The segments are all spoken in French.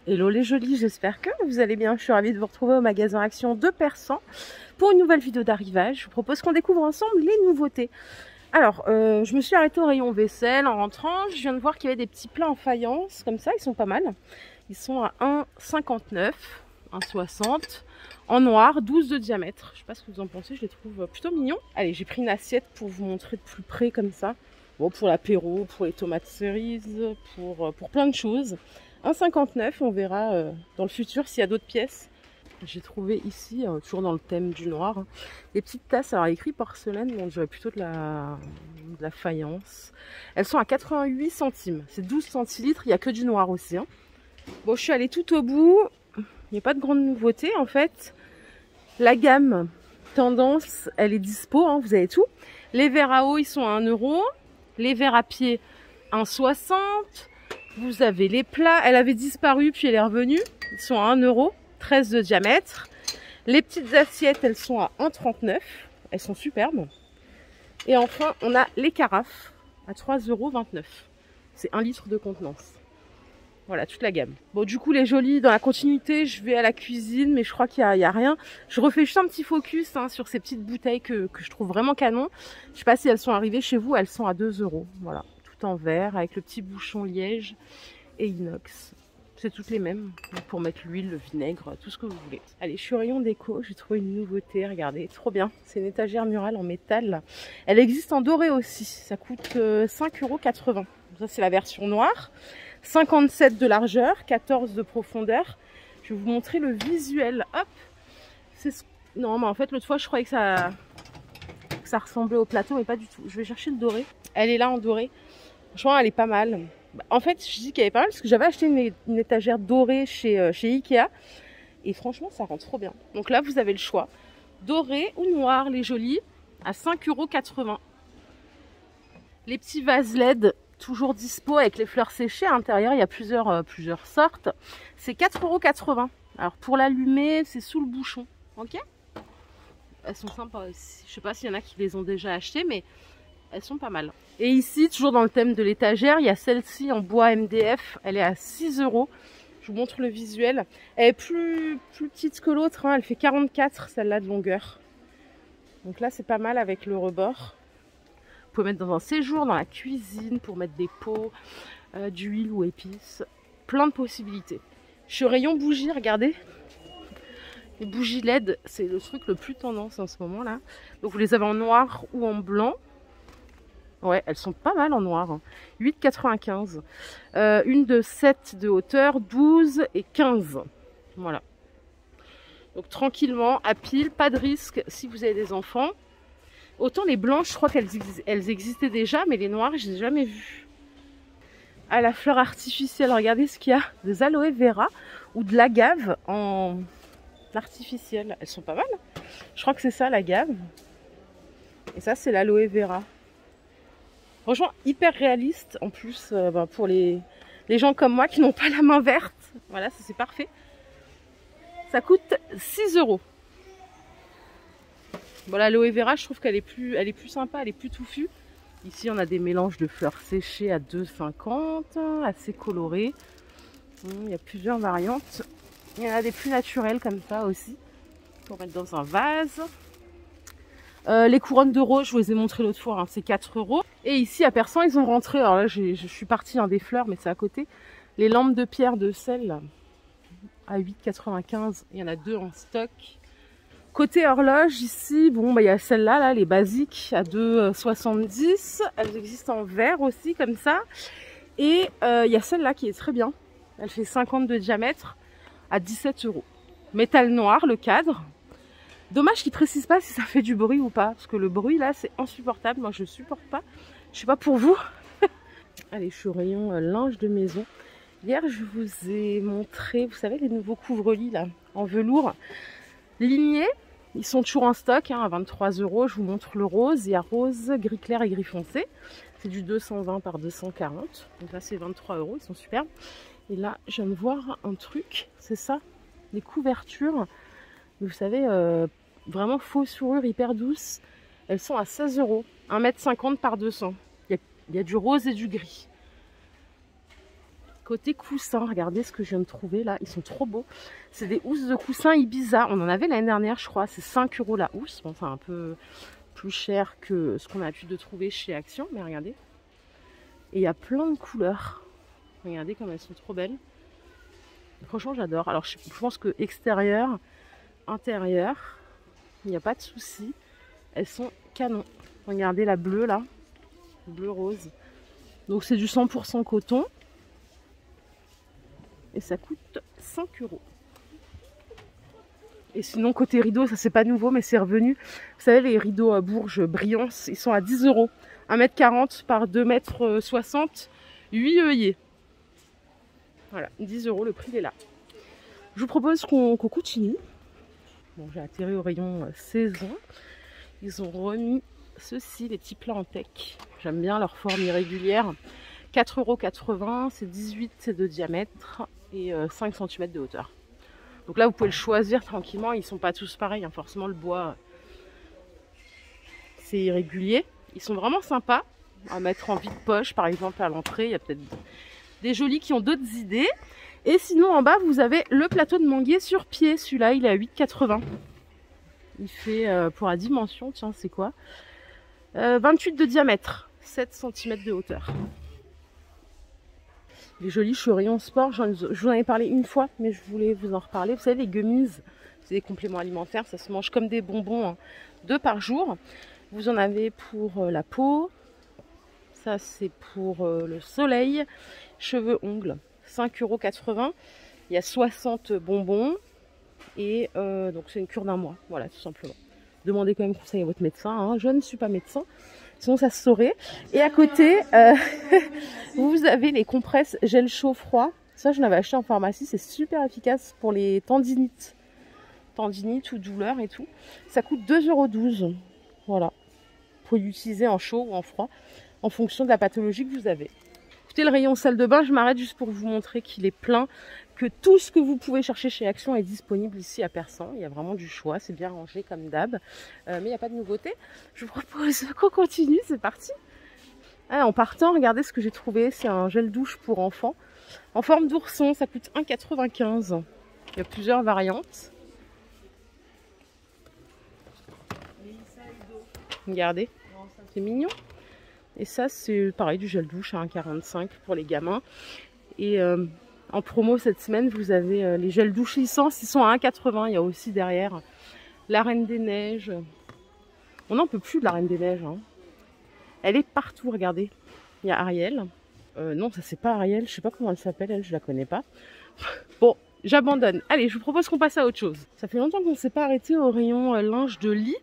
Hello les jolis, j'espère que vous allez bien. Je suis ravie de vous retrouver au magasin Action de Persan pour une nouvelle vidéo d'arrivage. Je vous propose qu'on découvre ensemble les nouveautés. Alors, je me suis arrêtée au rayon vaisselle en rentrant. Je viens de voir qu'il y avait des petits plats en faïence, comme ça, ils sont pas mal. Ils sont à 1,59, 1,60, en noir, 12 de diamètre. Je sais pas ce que vous en pensez, je les trouve plutôt mignons. Allez, j'ai pris une assiette pour vous montrer de plus près comme ça. Bon, pour l'apéro, pour les tomates cerises, pour plein de choses. 1,59, on verra dans le futur s'il y a d'autres pièces. J'ai trouvé ici, toujours dans le thème du noir, des petites tasses. Alors écrit porcelaine, mais on dirait plutôt de la faïence. Elles sont à 88 centimes. C'est 12 centilitres, il n'y a que du noir aussi. Hein. Bon, je suis allée tout au bout. Il n'y a pas de grande nouveauté en fait. La gamme tendance, elle est dispo, hein, vous avez tout. Les verres à eau, ils sont à 1 €. Les verres à pied, 1,60 €. Vous avez les plats, elle avait disparu puis elle est revenue. Ils sont à 1 €, 13 de diamètre. Les petites assiettes, elles sont à 1,39 €. Elles sont superbes. Et enfin, on a les carafes à 3,29 €. C'est 1 litre de contenance. Voilà, toute la gamme. Bon, du coup, les jolies, dans la continuité, je vais à la cuisine, mais je crois qu'il y a rien. Je refais juste un petit focus sur ces petites bouteilles que je trouve vraiment canon. Je sais pas si elles sont arrivées chez vous, elles sont à 2 €. Voilà, tout en verre, avec le petit bouchon liège et inox. C'est toutes les mêmes, pour mettre l'huile, le vinaigre, tout ce que vous voulez. Allez, je suis au rayon déco, j'ai trouvé une nouveauté, regardez, trop bien. C'est une étagère murale en métal. Elle existe en doré aussi, ça coûte 5,80 €. Ça, c'est la version noire. 57 de largeur, 14 de profondeur. Je vais vous montrer le visuel. Hop, non, mais en fait, l'autre fois, je croyais que ça ressemblait au plateau, mais pas du tout. Je vais chercher le doré. Elle est là en doré. Franchement, elle est pas mal. En fait, je dis qu'elle est pas mal parce que j'avais acheté une étagère dorée chez Ikea. Et franchement, ça rend trop bien. Donc là, vous avez le choix. Doré ou noir, les jolis, à 5,80 €. Les petits vases LED, toujours dispo avec les fleurs séchées. À l'intérieur, il y a plusieurs sortes. C'est 4,80 €. Alors pour l'allumer, c'est sous le bouchon. Ok? Elles sont sympas aussi. Je sais pas s'il y en a qui les ont déjà achetées, mais elles sont pas mal. Et ici, toujours dans le thème de l'étagère, il y a celle-ci en bois MDF. Elle est à 6 €. Je vous montre le visuel. Elle est plus petite que l'autre. Hein. Elle fait 44, celle-là, de longueur. Donc là, c'est pas mal avec le rebord. Vous pouvez mettre dans un séjour, dans la cuisine, pour mettre des pots, d'huile ou épices. Plein de possibilités. Je suis au rayon bougies, regardez. Les bougies LED, c'est le truc le plus tendance en ce moment là. Donc vous les avez en noir ou en blanc. Ouais, elles sont pas mal en noir. Hein. 8,95 €. Une de 7 de hauteur, 12 et 15. Voilà. Donc tranquillement, à pile, pas de risque si vous avez des enfants. Autant les blanches, je crois qu'elles existaient déjà, mais les noires, je ne les ai jamais vues. À la fleur artificielle, regardez ce qu'il y a. Des aloe vera ou de l'agave en artificiel. Elles sont pas mal. Je crois que c'est ça l'agave. Et ça, c'est l'aloe vera. Franchement, hyper réaliste. En plus, pour les gens comme moi qui n'ont pas la main verte. Voilà, ça c'est parfait. Ça coûte 6 €. Bon, l'aloe vera, je trouve qu'elle est plus sympa, elle est plus touffue. Ici, on a des mélanges de fleurs séchées à 2,50 €, assez colorés. Il y a plusieurs variantes. Il y en a des plus naturelles comme ça aussi, pour mettre dans un vase. Les couronnes de rose, je vous les ai montrées l'autre fois, hein, c'est 4 €. Et ici, à Persan, ils ont rentré, alors là, je suis partie des fleurs, mais c'est à côté. Les lampes de pierre de sel, là, à 8,95 €. Il y en a 2 en stock. Côté horloge, ici, bon, il y a celle-là, là, les basiques, à 2,70 €. Elles existent en verre aussi, comme ça. Et il y a celle-là qui est très bien. Elle fait 50 de diamètre, à 17 €. Métal noir, le cadre. Dommage qu'ils ne précisent pas si ça fait du bruit ou pas. Parce que le bruit, là, c'est insupportable. Moi, je ne supporte pas. Je sais pas pour vous. Allez, je suis au rayon linge de maison. Hier, je vous ai montré, vous savez, les nouveaux couvre-lits, là, en velours. Lignés. Ils sont toujours en stock, hein, à 23 €. Je vous montre le rose. Il y a rose, gris clair et gris foncé. C'est du 220 par 240. Donc là, c'est 23 €. Ils sont superbes. Et là, je viens de voir un truc. C'est ça, les couvertures. Vous savez, vraiment faux fourrure, hyper douce. Elles sont à 16 €. 1,50 m par 200. Il y a du rose et du gris. Côté coussins, regardez ce que je viens de trouver là, ils sont trop beaux. C'est des housses de coussins Ibiza, on en avait l'année dernière je crois, c'est 5 € la housse. Bon, c'est un peu plus cher que ce qu'on a l'habitude de trouver chez Action, mais regardez. Et il y a plein de couleurs. Regardez comme elles sont trop belles. Franchement j'adore. Alors je pense que extérieur, intérieur, il n'y a pas de souci. Elles sont canon. Regardez la bleue là, bleu rose. Donc c'est du 100% coton. Et ça coûte 5 €. Et sinon côté rideau, ça c'est pas nouveau mais c'est revenu. Vous savez les rideaux à Bourges brillants, ils sont à 10 €. 1,40 m par 2,60 m, 8 œillets. Voilà, 10 €, le prix il est là. Je vous propose qu'on continue. Bon, j'ai atterri au rayon saison. Ils ont remis ceci, les petits plats en teck. J'aime bien leur forme irrégulière. 4,80 €, c'est 18 de diamètre et 5 cm de hauteur. Donc là, vous pouvez le choisir tranquillement. Ils ne sont pas tous pareils, hein. Forcément, le bois, c'est irrégulier. Ils sont vraiment sympas à mettre en vide-poche, par exemple, à l'entrée. Il y a peut-être des jolis qui ont d'autres idées. Et sinon, en bas, vous avez le plateau de manguier sur pied. Celui-là, il est à 8,80 €. Il fait, pour la dimension, tiens, c'est quoi 28 de diamètre, 7 cm de hauteur. Les jolis, je suis au rayon sport. Je vous en ai parlé une fois, mais je voulais vous en reparler. Vous savez, les gummies, c'est des compléments alimentaires. Ça se mange comme des bonbons, hein, 2 par jour. Vous en avez pour la peau. Ça, c'est pour le soleil. Cheveux, ongles, 5,80 €. Il y a 60 bonbons. Et donc, c'est une cure d'1 mois. Voilà, tout simplement. Demandez quand même conseil à votre médecin. Hein. Je ne suis pas médecin. Sinon, ça se saurait. Et à côté, vous avez les compresses gel chaud-froid. Ça, je l'avais acheté en pharmacie. C'est super efficace pour les tendinites. Tendinites ou douleurs et tout. Ça coûte 2,12 €. Voilà. Vous pouvez l'utiliser en chaud ou en froid, en fonction de la pathologie que vous avez. Écoutez, le rayon salle de bain, je m'arrête juste pour vous montrer qu'il est plein, que tout ce que vous pouvez chercher chez Action est disponible ici à Persan. Il y a vraiment du choix, c'est bien rangé comme d'hab, mais il n'y a pas de nouveauté. Je vous propose qu'on continue, c'est parti. Ah, en partant, regardez ce que j'ai trouvé, c'est un gel douche pour enfants, en forme d'ourson, ça coûte 1,95 €. Il y a plusieurs variantes. Regardez, c'est mignon. Et ça, c'est pareil, du gel douche à 1,45 € pour les gamins. Et en promo cette semaine, vous avez les gels douche licence, ils sont à 1,80 €. Il y a aussi derrière la Reine des Neiges. On n'en peut plus de la Reine des Neiges. Hein. Elle est partout, regardez. Il y a Ariel. Non, ça c'est pas Ariel, je sais pas comment elle s'appelle, elle, je la connais pas. Bon, j'abandonne. Allez, je vous propose qu'on passe à autre chose. Ça fait longtemps qu'on ne s'est pas arrêté au rayon linge de lit.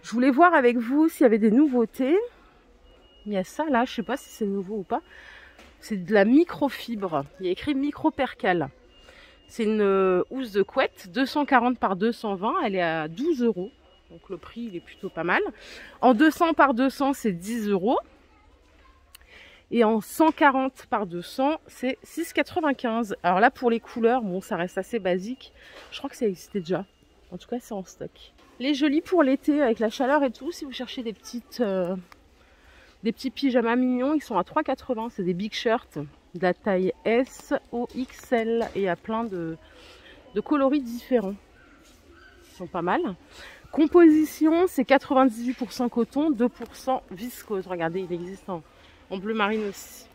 Je voulais voir avec vous s'il y avait des nouveautés. Il y a ça là, je sais pas si c'est nouveau ou pas. C'est de la microfibre. Il y a écrit micro-percale. C'est une housse de couette, 240 par 220. Elle est à 12 €. Donc le prix, il est plutôt pas mal. En 200 par 200, c'est 10 €. Et en 140 par 200, c'est 6,95 €. Alors là, pour les couleurs, bon, ça reste assez basique. Je crois que ça existait déjà. En tout cas, c'est en stock. Les jolis pour l'été, avec la chaleur et tout, si vous cherchez des petits pyjamas mignons, ils sont à 3,80 €. C'est des big shirts de la taille S au XL. Et il y a plein de coloris différents. Ils sont pas mal. Composition, c'est 98% coton, 2% viscose. Regardez, il existe en bleu marine aussi.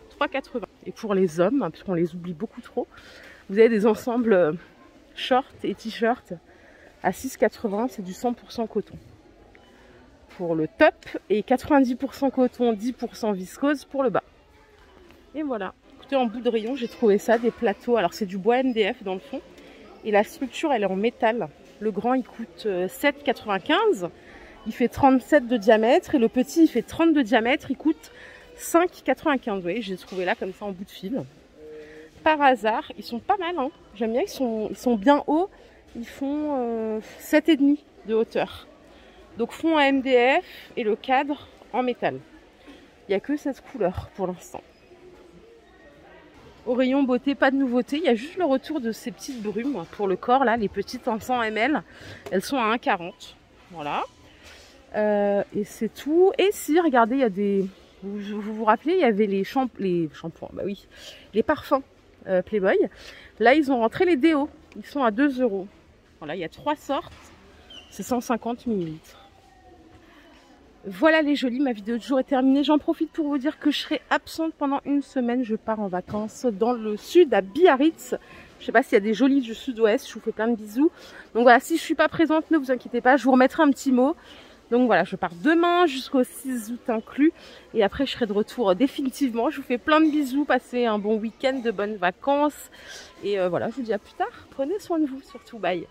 3,80 €. Et pour les hommes, parce qu'on les oublie beaucoup trop, vous avez des ensembles shorts et t-shirts à 6,80 €. C'est du 100% coton. Pour le top, et 90% coton, 10% viscose pour le bas. Et voilà. Écoutez, en bout de rayon, j'ai trouvé ça, des plateaux. Alors c'est du bois MDF dans le fond. Et la structure, elle est en métal. Le grand, il coûte 7,95 €. Il fait 37 de diamètre. Et le petit, il fait 30 de diamètre. Il coûte 5,95 €. Vous voyez, j'ai trouvé là comme ça en bout de fil. Par hasard, ils sont pas mal. Hein. J'aime bien, ils sont bien hauts. Ils font 7,5 de hauteur. Donc fond à MDF et le cadre en métal. Il n'y a que cette couleur pour l'instant. Au rayon beauté, pas de nouveauté. Il y a juste le retour de ces petites brumes pour le corps, là, les petites en 100 ml. Elles sont à 1,40 €. Voilà. Et c'est tout. Et si, regardez, il y a Vous rappelez, il y avait les shampoings, bah oui, les parfums Playboy. Là, ils ont rentré les déos. Ils sont à 2 €. Voilà, il y a 3 sortes. C'est 150 ml. Voilà les jolis, ma vidéo de jour est terminée. J'en profite pour vous dire que je serai absente pendant une semaine. Je pars en vacances dans le sud, à Biarritz. Je sais pas s'il y a des jolis du sud-ouest. Je vous fais plein de bisous. Donc voilà, si je suis pas présente, ne vous inquiétez pas. Je vous remettrai un petit mot. Donc voilà, je pars demain jusqu'au 6 août inclus. Et après, je serai de retour définitivement. Je vous fais plein de bisous. Passez un bon week-end, de bonnes vacances. Et voilà, je vous dis à plus tard. Prenez soin de vous surtout. Bye.